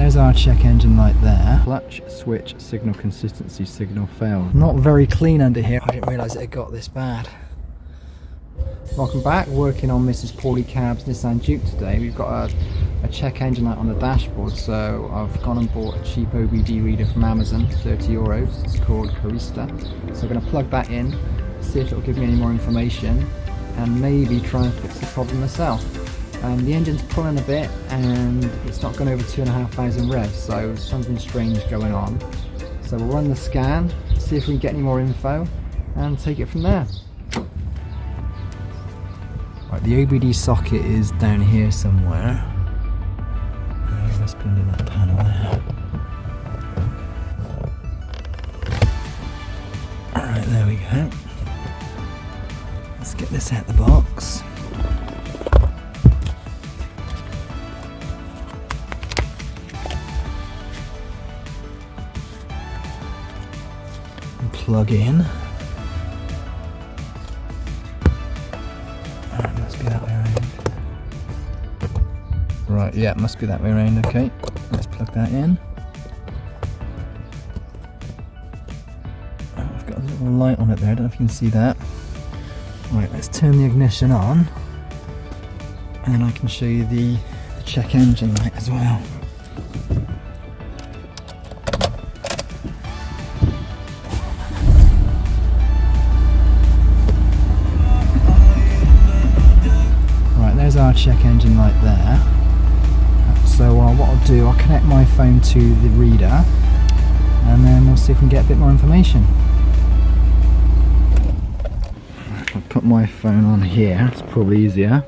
there's our check engine light there. Clutch switch signal consistency signal failed. Not very clean under here. I didn't realise it had got this bad. Welcome back. Working on Mrs. Paulie Cab's Nissan Juke today. We've got a check engine light on the dashboard, so I've gone and bought a cheap OBD reader from Amazon, €30. It's called Carista. So I'm going to plug that in, see if it'll give me any more information, and maybe try and fix the problem myself. The engine's pulling a bit and it's not going over 2,500 revs, so something strange going on. So we'll run the scan, see if we can get any more info, and take it from there. Right, the OBD socket is down here somewhere. It must be under that panel there. Alright, there we go. Let's get this out the box. And plug in. Right, yeah, it must be that way around. Okay, let's plug that in. Oh, I've got a little light on it there, I don't know if you can see that. Right, let's turn the ignition on, and then I can show you the check engine light as well. Right, there's our check engine light there. So what I'll do, I'll connect my phone to the reader, and then we'll see if we can get a bit more information. I'll put my phone on here, it's probably easier.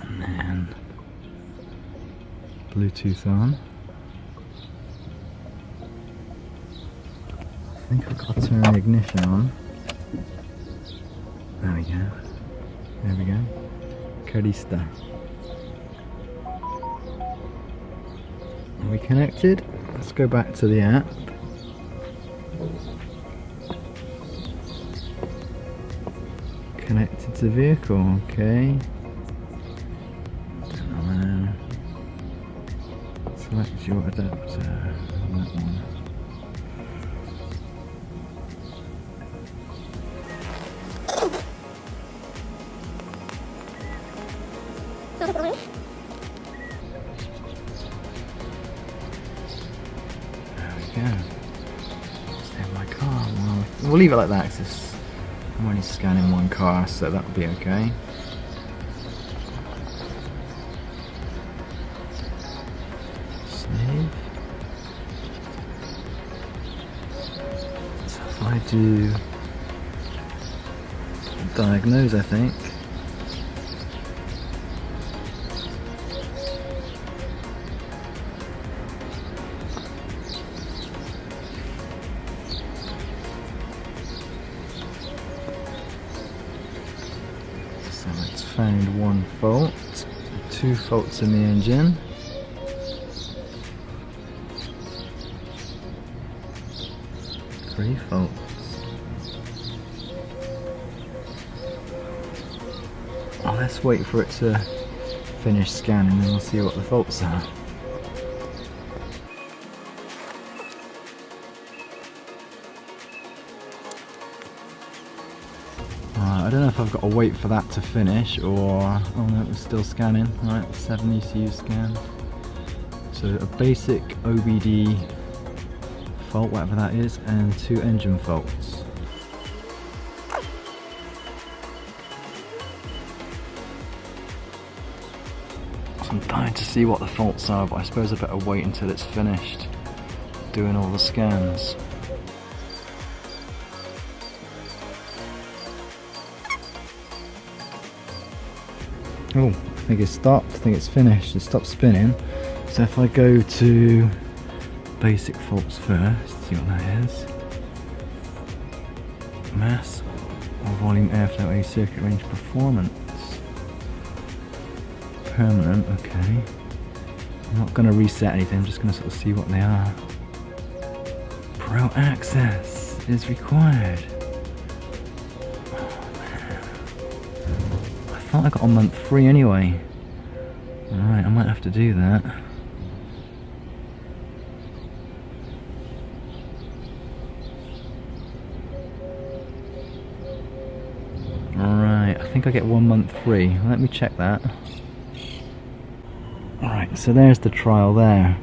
And then Bluetooth on. I think I've got to turn the ignition on. There we go. There we go. Carista. Are we connected? Let's go back to the app. Connected to vehicle, okay. Select your adapter. That one. Yeah, stay in my car. Well, we'll leave it like that because I'm only scanning one car, so that'll be okay. Save. So if I do diagnose, I think. So it's found one fault, 2 faults in the engine. Three faults. Oh, let's wait for it to finish scanning and then we'll see what the faults are. I don't know if I've got to wait for that to finish or... oh no, it's still scanning. Alright, 7 ECU scan. So a basic OBD fault, whatever that is, and 2 engine faults. So I'm dying to see what the faults are, but I suppose I better wait until it's finished doing all the scans. Oh, I think it stopped, I think it's finished, it stopped spinning. So if I go to basic faults first, see what that is. Mass or volume airflow A circuit range performance. Permanent, okay. I'm not going to reset anything, I'm just going to sort of see what they are. Pro access is required. I thought I got on month 3 anyway. Alright, I might might have to do that. Alright, I think I get 1 month free. Let me check that. Alright, so there's the trial there.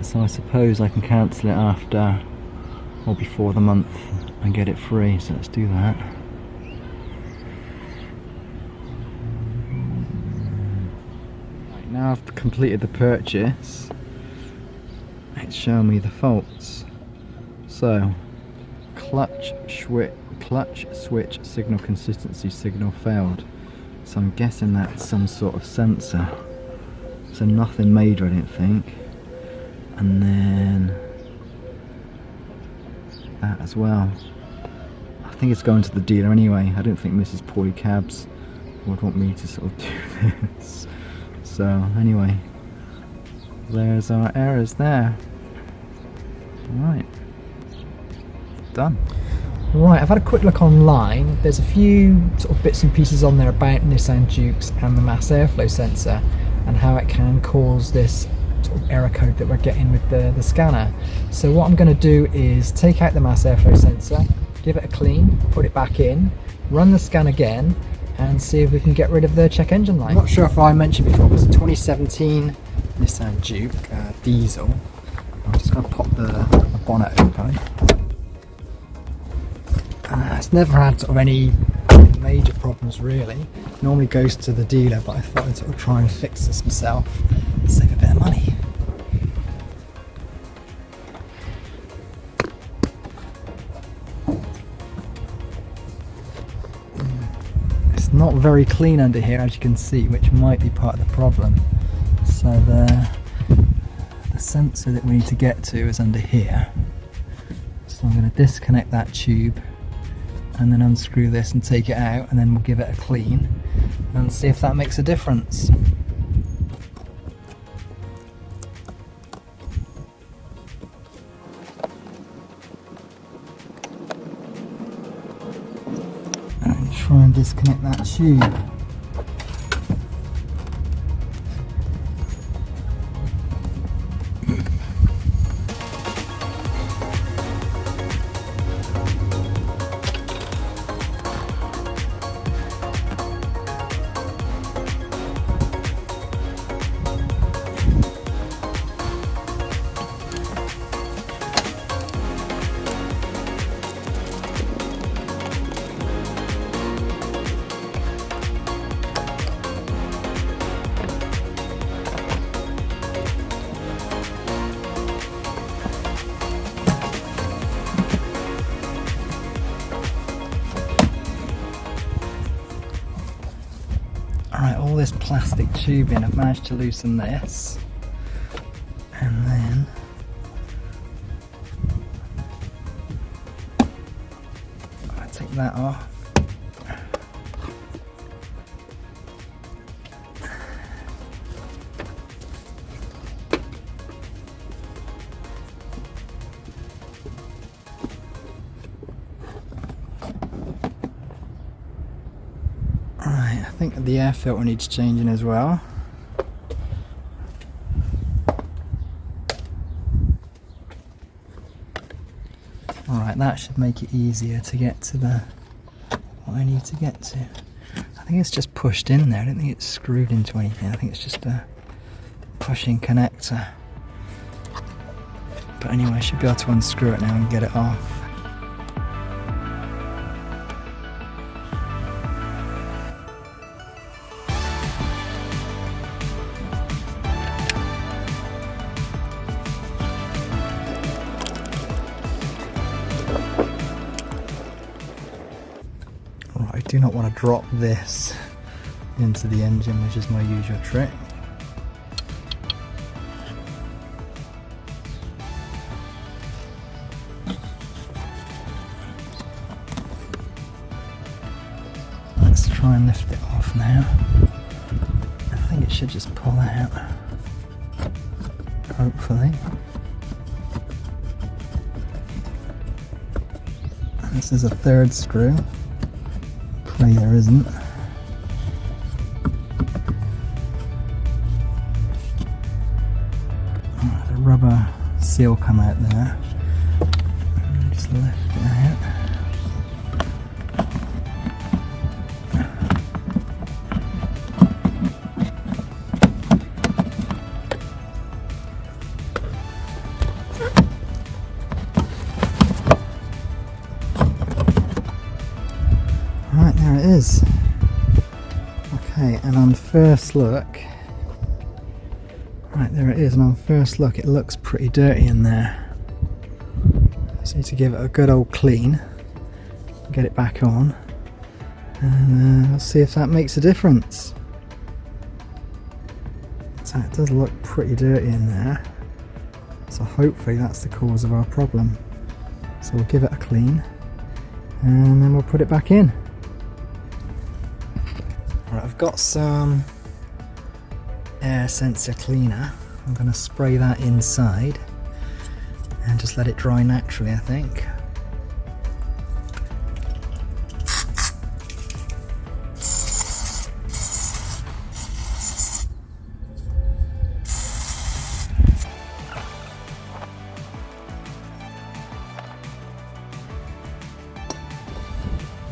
So I suppose I can cancel it after or before the month and get it free, so let's do that. Right, now I've completed the purchase, it's showing me the faults. So, clutch switch signal consistency signal failed. So I'm guessing that's some sort of sensor. So nothing major, I didn't think. And then that as well. I think it's going to the dealer anyway. I don't think Mrs. Paulie Cabs would want me to sort of do this. So anyway, there's our errors there. Right, done. Right, I've had a quick look online. There's a few sort of bits and pieces on there about Nissan Jukes and the mass airflow sensor and how it can cause this sort of error code that we're getting with the scanner. So what I'm going to do is take out the mass airflow sensor, give it a clean, put it back in, run the scan again and see if we can get rid of the check engine light. I'm not sure if I mentioned before, but it's a 2017 Nissan Juke diesel. I'm just going to pop the bonnet open. It's never had sort of any major problems really. Normally goes to the dealer, but I thought I'd sort of try and fix this myself, save a bit of money. It's not very clean under here, as you can see, which might be part of the problem. So the sensor that we need to get to is under here. So I'm going to disconnect that tube and then unscrew this and take it out, and then we'll give it a clean and see if that makes a difference. And try and disconnect that tube. Alright, all this plastic tubing, I've managed to loosen this, and then I'll take that off. I think the air filter needs changing as well. Alright, that should make it easier to get to what I need to get to. I think it's just pushed in there, I don't think it's screwed into anything, I think it's just a pushing connector. But anyway, I should be able to unscrew it now and get it off. I do not want to drop this into the engine, which is my usual trick. Let's try and lift it off now. I think it should just pull out, hopefully. And this is a third screw. Pray there isn't. rubber seal come out there. Just lift it out. Right, there it is. Okay, and on first look, right there it is, and on first look it looks pretty dirty in there. Just need to give it a good old clean, get it back on, and we'll see if that makes a difference. So it does look pretty dirty in there, so hopefully that's the cause of our problem. So we'll give it a clean, and then we'll put it back in. Right, I've got some air sensor cleaner. I'm going to spray that inside and just let it dry naturally, I think.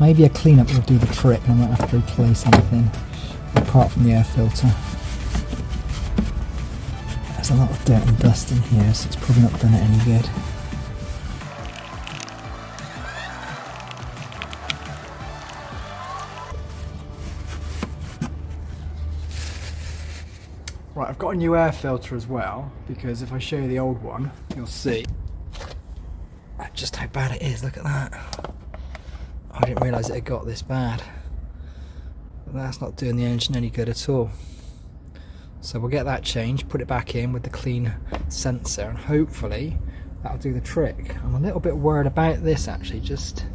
Maybe a cleanup will do the trick and I won't have to replace anything apart from the air filter. There's a lot of dirt and dust in here, so it's probably not done it any good. Right, I've got a new air filter as well, because if I show you the old one, you'll see just how bad it is. Look at that. I didn't realise it had got this bad. But that's not doing the engine any good at all. So we'll get that changed, put it back in with the clean sensor, and hopefully that'll do the trick. I'm a little bit worried about this actually, just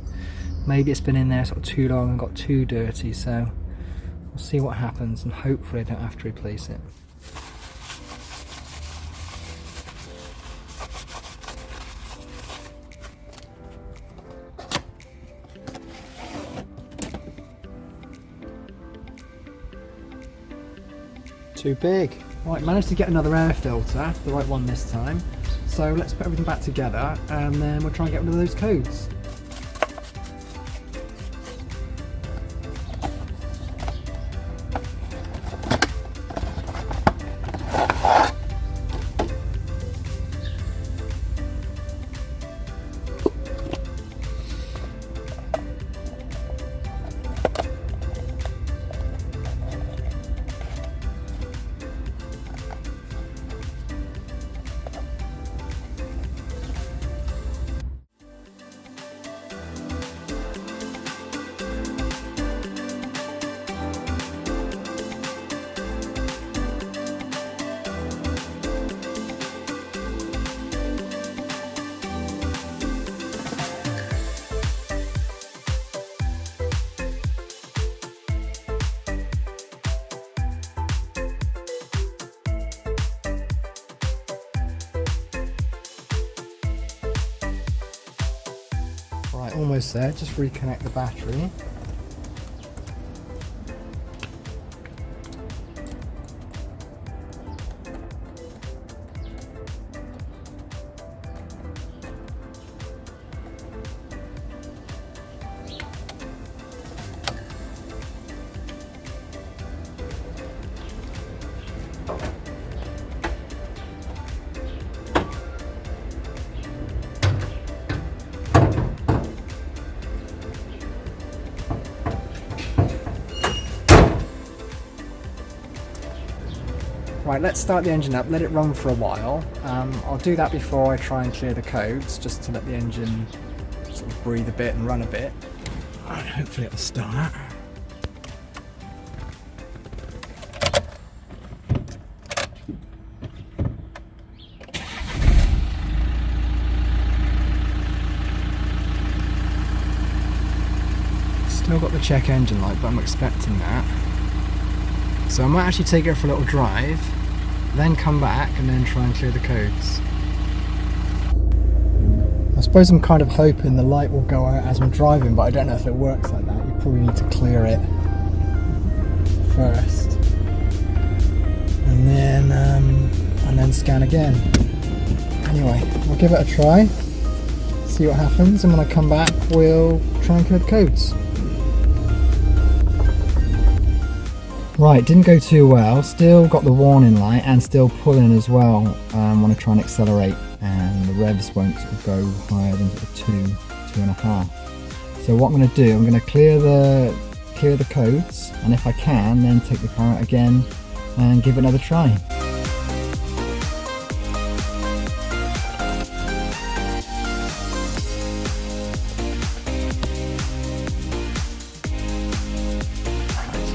maybe it's been in there sort of too long and got too dirty, so we'll see what happens and hopefully I don't have to replace it. Too big. Right, managed to get another air filter, the right one this time. So let's put everything back together and then we'll try and get rid of those codes. Right, almost there, just reconnect the battery. Right, let's start the engine up, let it run for a while. I'll do that before I try and clear the codes, just to let the engine sort of breathe a bit and run a bit. And hopefully it'll start. Still got the check engine light, but I'm expecting that. So I might actually take it for a little drive, then come back and then try and clear the codes. I suppose I'm kind of hoping the light will go out as I'm driving, but I don't know if it works like that. You probably need to clear it first and then scan again. Anyway, I'll give it a try, see what happens, and when I come back we'll try and clear the codes. Right, didn't go too well, still got the warning light and still pulling as well when I try and accelerate, and the revs won't sort of go higher than 2.5. So what I'm going to do, I'm going to clear the codes, and if I can then take the car out again and give it another try.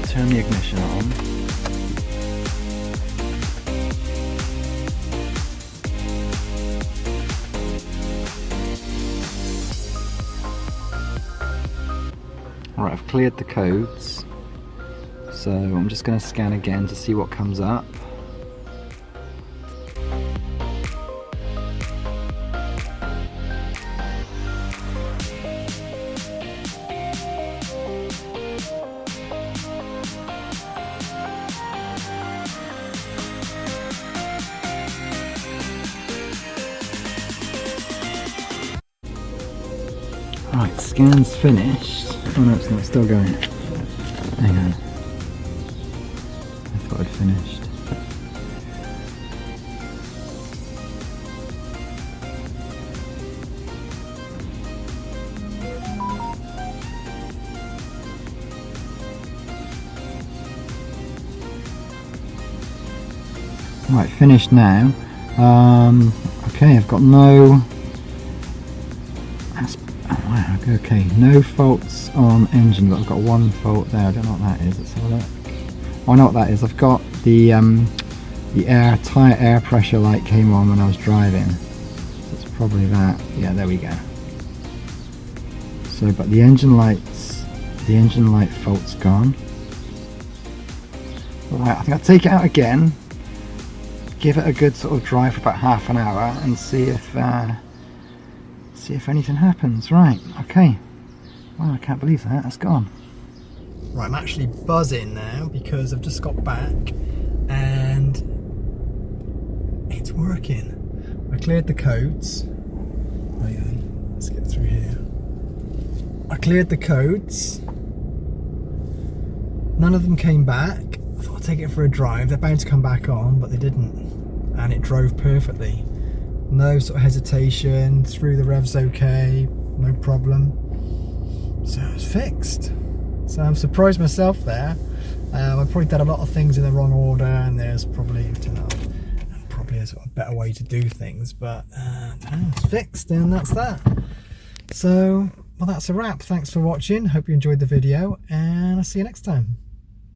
Turn the ignition on. Alright, I've cleared the codes, so I'm just going to scan again to see what comes up. Right, scan's finished. Oh no, it's not, it's still going. Hang on. I thought I'd finished. Right, finished now. Okay, I've got no... Wow, okay, no faults on engine, but I've got one fault there. I don't know what that is. Let's have a look. Oh, I know what that is. I've got the tyre air pressure light came on when I was driving. So it's probably that. Yeah, there we go. So, but the engine light fault's gone. Right, I think I'll take it out again, give it a good sort of drive for about half an hour, and see if anything happens. Right, okay. Wow, I can't believe that's gone. Right, I'm actually buzzing now because I've just got back and it's working. I cleared the codes. Hang on, let's get through here. I cleared the codes. None of them came back. I thought I'd take it for a drive. They're bound to come back on, but they didn't. And it drove perfectly. No sort of hesitation, through the revs okay, no problem. So it's fixed. So I'm surprised myself there. I probably did a lot of things in the wrong order, and there's probably a sort of better way to do things, but it's fixed, and that's that. So, well, that's a wrap. Thanks for watching. Hope you enjoyed the video, and I'll see you next time.